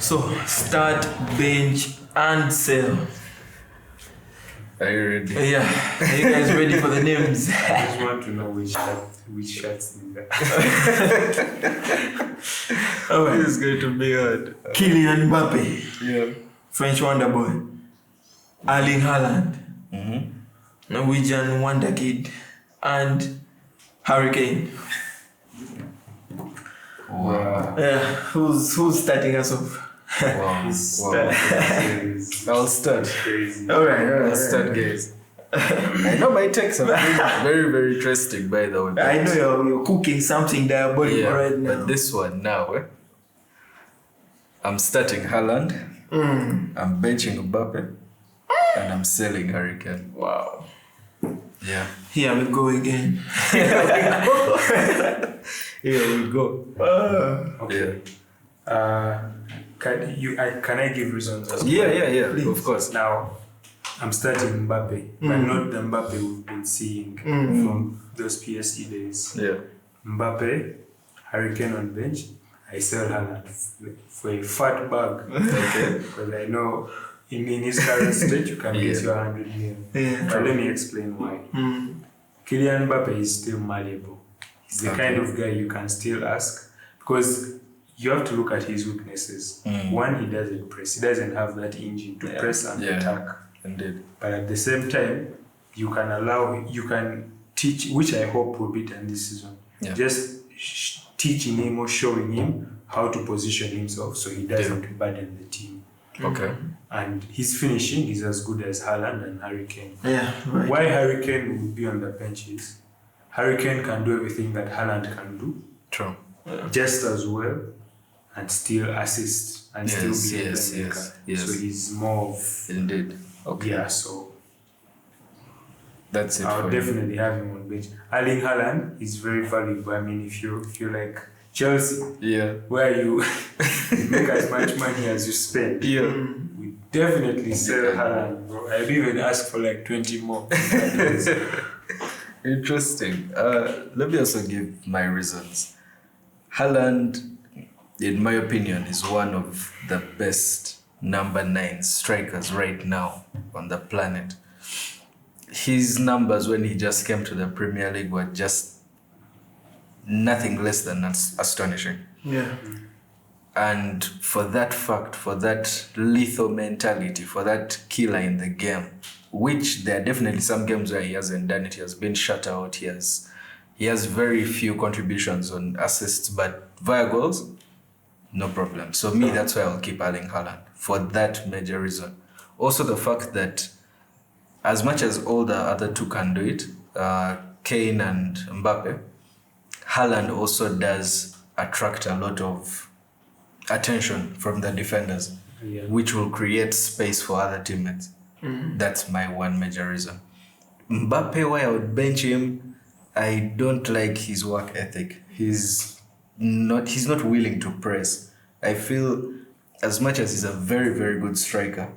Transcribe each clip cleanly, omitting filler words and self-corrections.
So start, bench, and sell. Are you ready? Yeah. Are you guys ready for the names? I just want to know which shirts in there. Alright. This is going to be hard. Kylian Mbappé, Yeah. French wonder boy. Erling Haaland, Norwegian wonder kid, and Harry Kane. Wow. Yeah. Who's starting us off? Wow. I'll start. Crazy. Alright. Start, guys. I know my takes are very, very interesting, by the way. I know you're cooking something diabolical right now. But this one now, I'm starting Haaland, I'm benching Mbappé, and I'm selling Harry Kane. Wow. Yeah. Here we go again. Here we go. Okay. Can I give reasons as well? Yeah, Please. of course. Now, I'm starting Mbappé, but not the Mbappé we've been seeing from those PSG days. Yeah. Mbappé, Harry Kane on bench. I sell Haaland for a fat bag. Okay. Because I know in his current state, you can get your 100 million. Yeah. But let me explain why. Kylian Mbappé is still malleable. He's the kind of guy you can still ask, because you have to look at his weaknesses. One, he doesn't press. He doesn't have that engine to press and attack. Indeed. But at the same time, you can teach, which I hope will be done this season. Yeah. Just teaching him or showing him how to position himself so he doesn't burden the team. Okay. And his finishing is as good as Haaland and Harry Kane. Yeah, right. Why Harry Kane will be on the bench is Harry Kane can do everything that Haaland can do, True. just as well, and still assist and still be a playmaker. yes. So he's more of Indeed. Okay. yeah. So That's it. I'll for you. definitely have him on bench. Erling Haaland is very valuable. I mean, if you like Chelsea, where you make as much money as you spend, we definitely sell Haaland, bro. I'd even ask for like 20 more. Interesting. Let me also give my reasons. Haaland, in my opinion, is one of the best number 9 strikers right now on the planet. His numbers when he just came to the Premier League were just nothing less than astonishing. Yeah. And for that fact, for that lethal mentality, for that killer in the game, which there are definitely some games where he hasn't done it, he has been shut out, he has very few contributions on assists, but via goals, no problem. So me, that's why I'll keep Erling Haaland, for that major reason. Also the fact that as much as all the other two can do it, Kane and Mbappé, Haaland also does attract a lot of attention from the defenders, which will create space for other teammates. That's my one major reason. Mbappé, why I would bench him, I don't like his work ethic. He's not willing to press. I feel as much as he's a very, very good striker,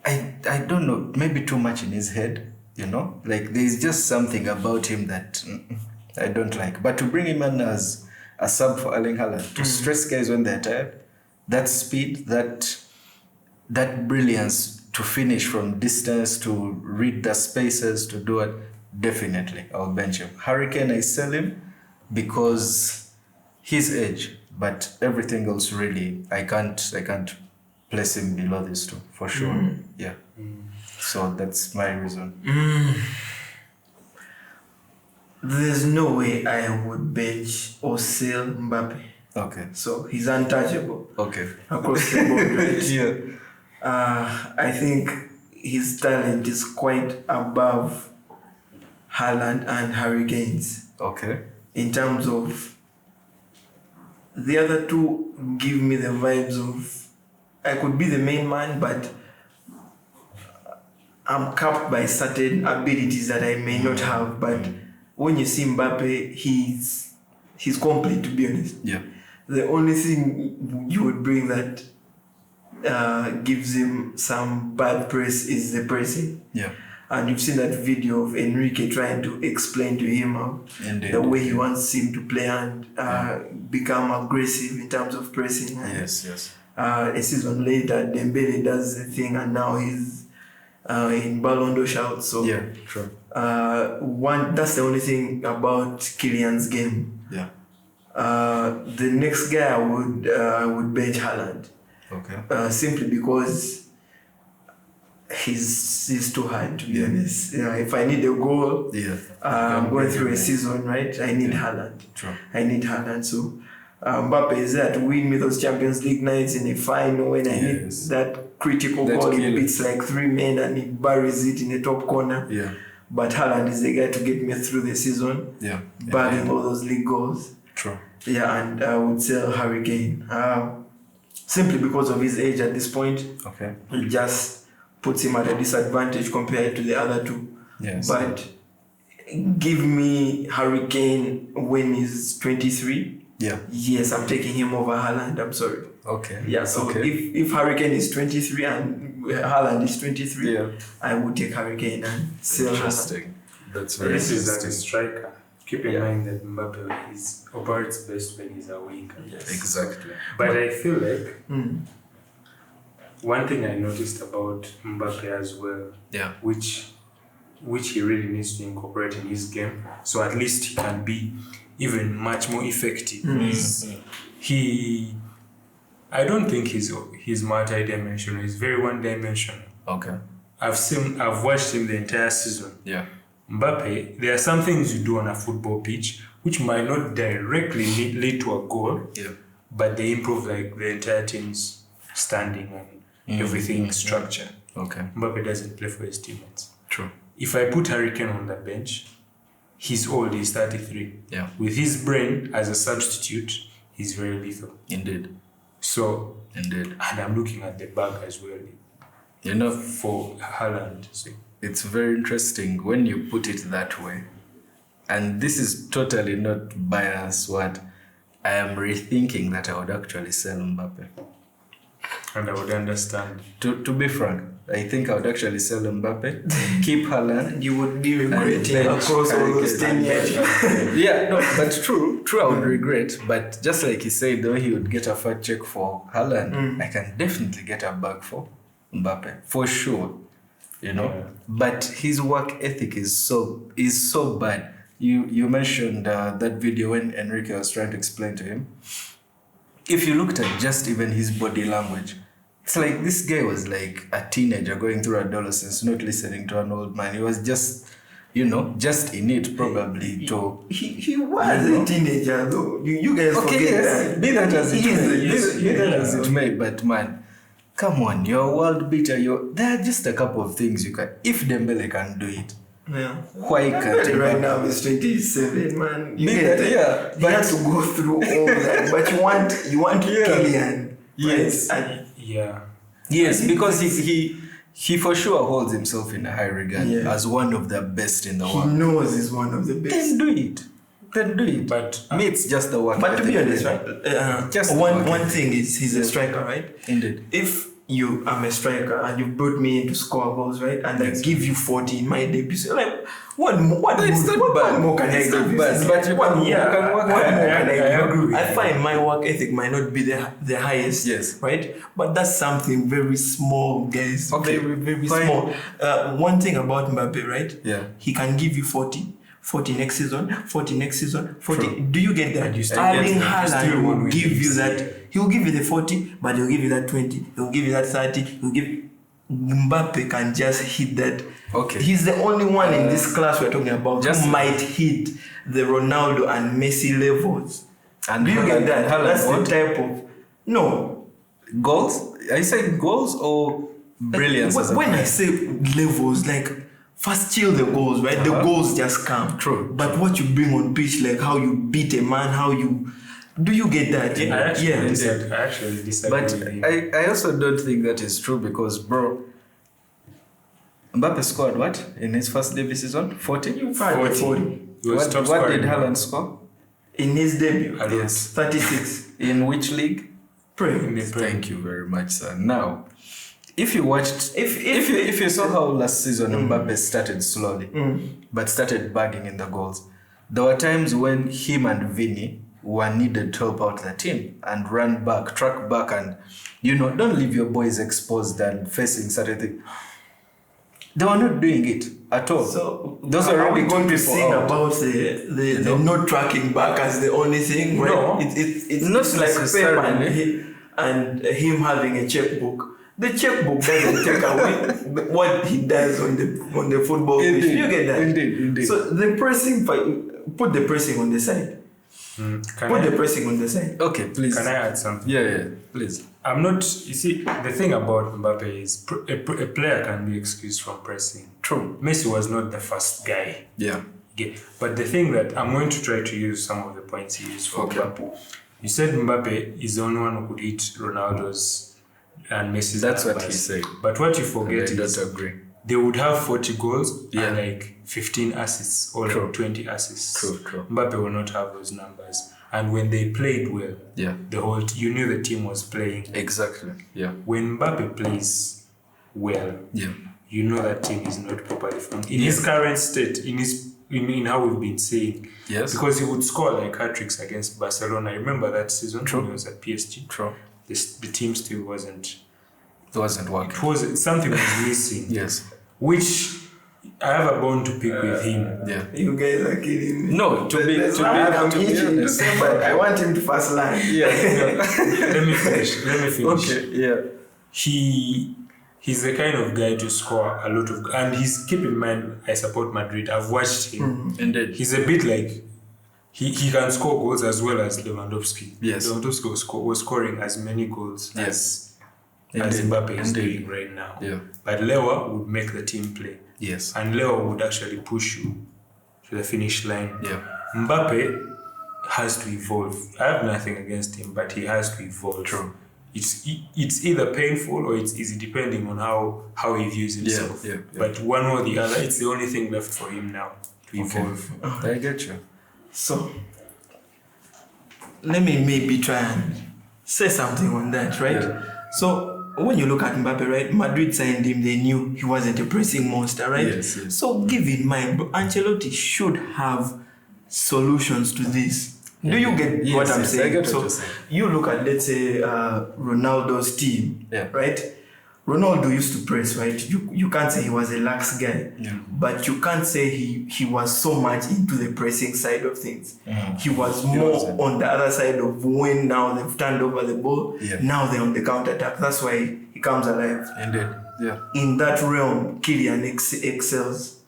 I don't know, maybe too much in his head, Like there's just something about him that I don't like. But to bring him in as a sub for Erling Haaland, to stress guys when they're tired, that speed, that brilliance to finish from distance, to read the spaces, to do it, definitely I'll bench him. Harry Kane, I sell him because his age, but everything else really, I can't place him below these two for sure. Yeah. So that's my reason. There's no way I would bench or sell Mbappé. Okay. So he's untouchable. Okay. Across the board, right? I think his talent is quite above Haaland and Harry Kane's. Okay. In terms of the other two, give me the vibes of I could be the main man, but I'm capped by certain abilities that I may not have. But when you see Mbappé, he's complete, to be honest. Yeah. The only thing you would bring that gives him some bad press is the pressing. Yeah. And you've seen that video of Enrique trying to explain to him the way he wants him to play and become aggressive in terms of pressing. Yes. A season later, Dembele does the thing, and now he's in Ballon d'Or shout. So yeah, true. That's the only thing about Kylian's game. Yeah. The next guy I would bench Haaland. Okay. Simply because he's too hard, to be honest. If I need a goal, I'm going through a season, right? I need Haaland. True. I need Haaland. So Mbappé is there to win me those Champions League nights in a final when I need that critical goal. He beats like 3 men and he buries it in the top corner. Yeah. But Haaland is the guy to get me through the season. Yeah. Bagging all those league goals. True. Yeah, and I would sell Harry Kane. Simply because of his age at this point. Okay. It just puts him at a disadvantage compared to the other two. Yes. But give me Harry Kane when he's 23. Yeah. Yes, I'm taking him over Haaland. I'm sorry. Okay. Yeah, so if Harry Kane is 23 and Haaland is 23, I would take Harry Kane and sell Haaland. That's very This interesting. is like a striker. Keep in mind that Mbappé operates best when he's a winger. Yes. Exactly. But I feel like one thing I noticed about Mbappé as well, which he really needs to incorporate in his game, so at least he can be even much more effective. I don't think he's multi-dimensional. He's very one-dimensional. Okay. I've watched him the entire season. Yeah. Mbappé, there are some things you do on a football pitch which might not directly lead to a goal, but they improve like the entire team's standing and everything structure. Okay. Mbappé doesn't play for his teammates. True. If I put Harry Kane on the bench, he's old, he's 33. Yeah. With his brain as a substitute, he's very lethal. Indeed. So, and I'm looking at the back as well. You know, for Haaland. So. It's very interesting when you put it that way. And this is totally not biased. What I am rethinking that I would actually sell Mbappé. And I would understand. To be frank, I think I would actually sell Mbappé, keep Haaland. You would be regretting across all those 10 years. Yeah, no, but true, I would regret. But just like he said, though, he would get a fat check for Haaland. I can definitely get a bag for Mbappé, for sure. You know, but his work ethic is so bad. You mentioned that video when Enrique was trying to explain to him. If you looked at just even his body language, it's like this guy was like a teenager going through adolescence, not listening to an old man. He was just, just in it probably to... He was a teenager though. You guys forget that. Be that as it may, but man, come on, you're a world beater. There are just a couple of things you can... If Dembele can do it, why can't right now he's 27, man. You but has to go through all that. But you want Kylian. Yes. Right? Yes, because he for sure holds himself in a high regard as one of the best in the world. He knows he's one of the best. Then do it. But me, it's just the work. But to be honest, right? Just one thing is he's a striker, right? Indeed. If I'm a striker and you brought me in to score goals, right? And I give you 40 in my debut, so like what more can I give you? What more can I give you? I find my work ethic might not be the highest, right? But that's something very small, guys. Okay. Very, very small. One thing about Mbappé, right? Yeah. He can give you 40 next season, 40 next season, 40. True. Do you get that? Erling Haaland will give you that. He will give you the 40, but he'll give you that 20. He'll give you that 30. Mbappé can just hit that. Okay. He's the only one in this class we're talking about who might hit the Ronaldo and Messi levels. And do you get that? That's what? the type of... No. Goals? Are you saying goals or brilliance? When I say levels, like... First chill the goals, right? The goals just come. True. But what you bring on pitch, like how you beat a man, how you... Do you get that? I actually disagree with you. I also don't think that is true because, bro, Mbappé scored what? In his first debut season? 40? 40. What did Haaland score? In his debut? Yes. 36. In which league? Premier. Thank you very much, sir. Now, if you watched, if you saw how last season Mbappé started slowly, but started bagging in the goals, there were times when him and Vinny were needed to help out the team and run back, track back, and don't leave your boys exposed and facing certain things. They were not doing it at all. So those are we going to sing about the not tracking back as the only thing, right? No, it's not like Paapa and him having a checkbook. The checkbook doesn't take away what he does on the football pitch. You get that? Indeed. So the pressing, put the pressing on the side. The pressing on the side. Okay, please. Can I add something? Yeah, please. I'm not. You see, the thing about Mbappé is a player can be excused from pressing. True. Messi was not the first guy. Yeah. But the thing that I'm going to try to use some of the points he used for Mbappé. You said Mbappé is the only one who could hit Ronaldo's and Messi's. That's numbers. what he said. But what you forget is agree. They would have 40 goals and like 15 assists or like 20 assists. True. Mbappé will not have those numbers. And when they played well, you knew the team was playing. Exactly. Yeah. When Mbappé plays well, you know that team is not properly formed. In his current state, in how we've been saying. Yes. Because he would score like hat-tricks against Barcelona. I remember that season when he was at PSG. True. The team still wasn't. It wasn't working. Something was missing. Yes. Which I have a bone to pick with him. Yeah. You guys are kidding me. No, to be honest. But I want him to first line. Yeah. Let me finish. Okay. Yeah. He's the kind of guy to score a lot of, and keep in mind, I support Madrid. I've watched him. Indeed. He's a bit like he can score goals as well as Lewandowski. Yes. Lewandowski was scoring as many goals as Mbappé is doing right now. Yeah. But Leo would make the team play. Yes. And Leo would actually push you to the finish line. Yeah. Mbappé has to evolve. I have nothing against him, but he has to evolve. True. It's either painful or it's easy depending on how he views himself. Yeah. But one or the other, it's the only thing left for him now to evolve. I get you. So let me maybe try and say something on that, right? Yeah. So when you look at Mbappé, right, Madrid signed him, they knew he wasn't a pressing monster, right? Yes. So give in mind, Ancelotti should have solutions to this. Do you get what I'm saying? I get what so you're saying. You look at, let's say, Ronaldo's team, right? Ronaldo used to press, right? You can't say he was a lax guy, but you can't say he was so much into the pressing side of things. He was more on the other side of when now they've turned over the ball, now they're on the counter-attack. That's why he comes alive. Indeed, yeah. In that realm, Kylian excels.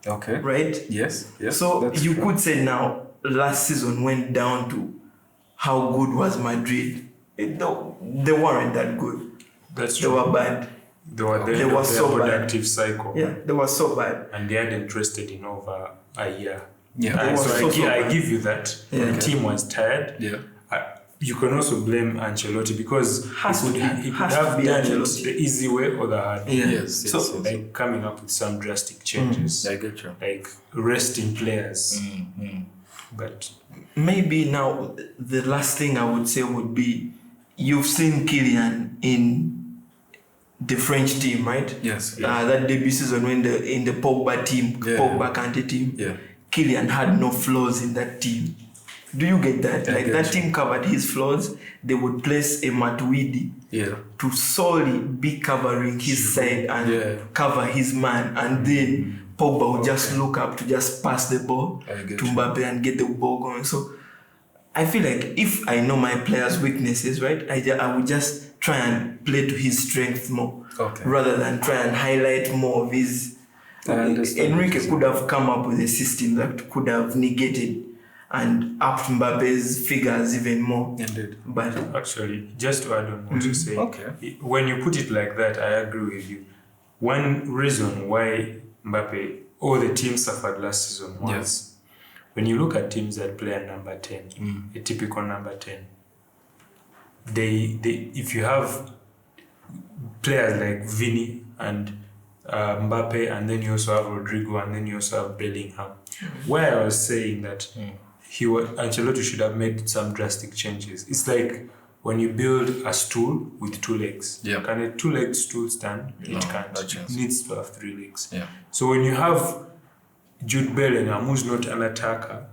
Okay. Right? Yes. So you could say now, last season went down to how good was Madrid. They weren't that good. That's true. They were bad. They were so productive cycle. Yeah, they were so bad. And they hadn't trusted in over a year. Yeah. I give you that. Yeah. The team was tired. Yeah. You can also blame Ancelotti because he could have done it the easy way or the hard way. Yes. Like coming up with some drastic changes. I get you. Like resting players. But maybe now the last thing I would say would be you've seen Kylian in the French team, right? Yes. That debut season when in the Paapa team, Paapa Kante team, Kylian had no flaws in that team. Do you get that? That team covered his flaws. They would place a Matuidi to solely be covering his side and cover his man, and then Pogba would just look up to just pass the ball to Mbappé and get the ball going. So I feel like if I know my player's weaknesses, right, I would just try and play to his strength more, rather than try and highlight more of his. Enrique could have come up with a system that could have negated and upped Mbappe's figures even more. Indeed. But actually, just to add on what you say, when you put it like that, I agree with you. One reason why Mbappé or the team suffered last season was when you look at teams that play at number 10, a typical number 10, they if you have players like Vinny and Mbappé, and then you also have Rodrigo, and then you also have Bellingham. Where I was saying that Ancelotti should have made some drastic changes. It's like when you build a stool with 2 legs, Yeah. can a 2-legged stool stand? No, It can't. no It chance. needs to have 3 legs. Yeah. So when you have Jude Bellingham, who's not an attacker,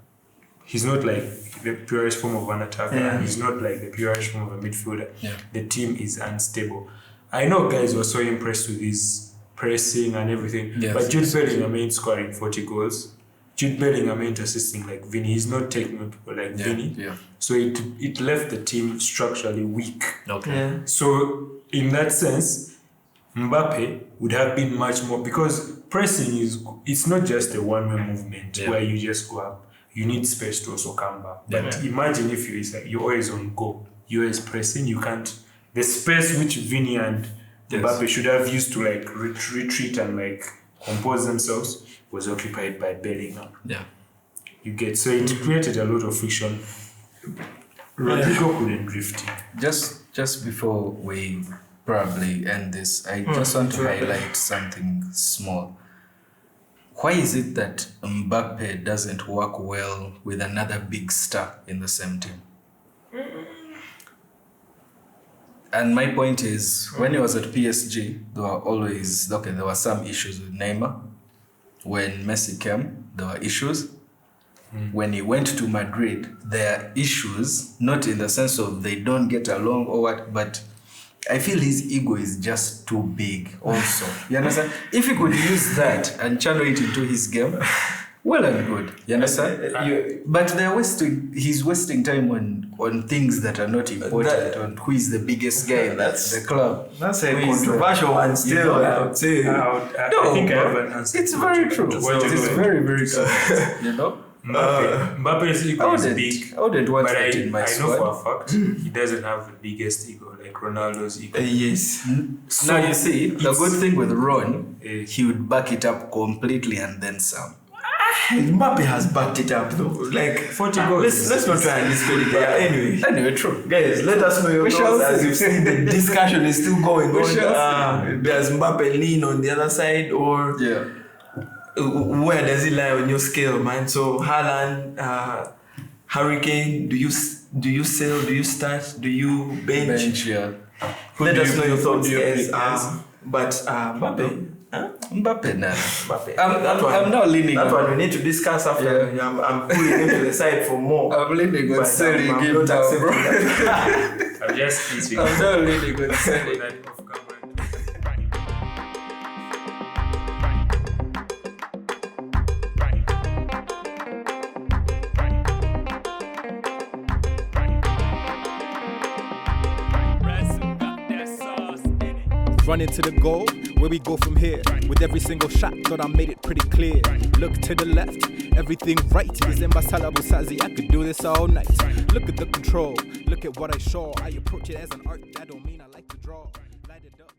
he's not like the purest form of an attacker, and he's not like the purest form of a midfielder. Yeah. The team is unstable. I know guys were so impressed with his pressing and everything, Yes. but Jude Bellingham ain't scoring 40 goals. Jude Bellingham ain't assisting like Vinny. He's not taking on people like Vinny. Yeah. So it left the team structurally weak. Okay. Yeah. So in that sense, Mbappé would have been much more, because pressing it's not just a one-way movement where you just go up. You need space to also come back. But imagine if you're always on go, you're always pressing, you can't. The space which Vinny and Mbappé should have used to like retreat and like compose themselves was occupied by Bellingham. Yeah. You get, so it created a lot of friction. Rodrigo couldn't drift in. Just before we probably end this, I just want to highlight something small. Why is it that Mbappé doesn't work well with another big star in the same team? And my point is, when he was at PSG, there were some issues with Neymar. When Messi came, there were issues. When he went to Madrid, there are issues, not in the sense of they don't get along or what, but I feel his ego is just too big also. You understand? If he could use that and channel it into his game, well and good. You understand? But he's wasting time on things that are not important, on who is the biggest guy in the club. That's a controversial one still, I would say. I think I have an answer. It's very true. It's very, very true. You know? Mbappé's ego is big. I wouldn't want but that in my I know squad. for a fact he doesn't have the biggest ego like Ronaldo's ego. Yes. So now you see, the good thing with Ron, he would back it up completely and then some. Mbappé has backed it up though. Like 40 goals. Let's not try and discredit it. Anyway, true. Guys, let us know your thoughts. As you've seen, the discussion is still going on. Does Mbappé lean on the other side, or where does he lie on your scale, man? So Haaland, Hurricane, do you sell? Do you start? Do you bench? Let us know your thoughts, guys. But Mbappé. Mbappé, nah. Mbappé. I'm not leaning. That one we need to discuss after. Yeah. I'm pulling him to the side for more. I'm leaning on selling him not now, accepting bro. that. I'm just teasing. I'm not leaning on selling. Running to the goal, where we go from here. With every single shot, thought I made it pretty clear. Look to the left, everything right. Is in Sazi, I could do this all night. Look at the control, look at what I show. I approach it as an art, that don't mean I like to draw. Light it up.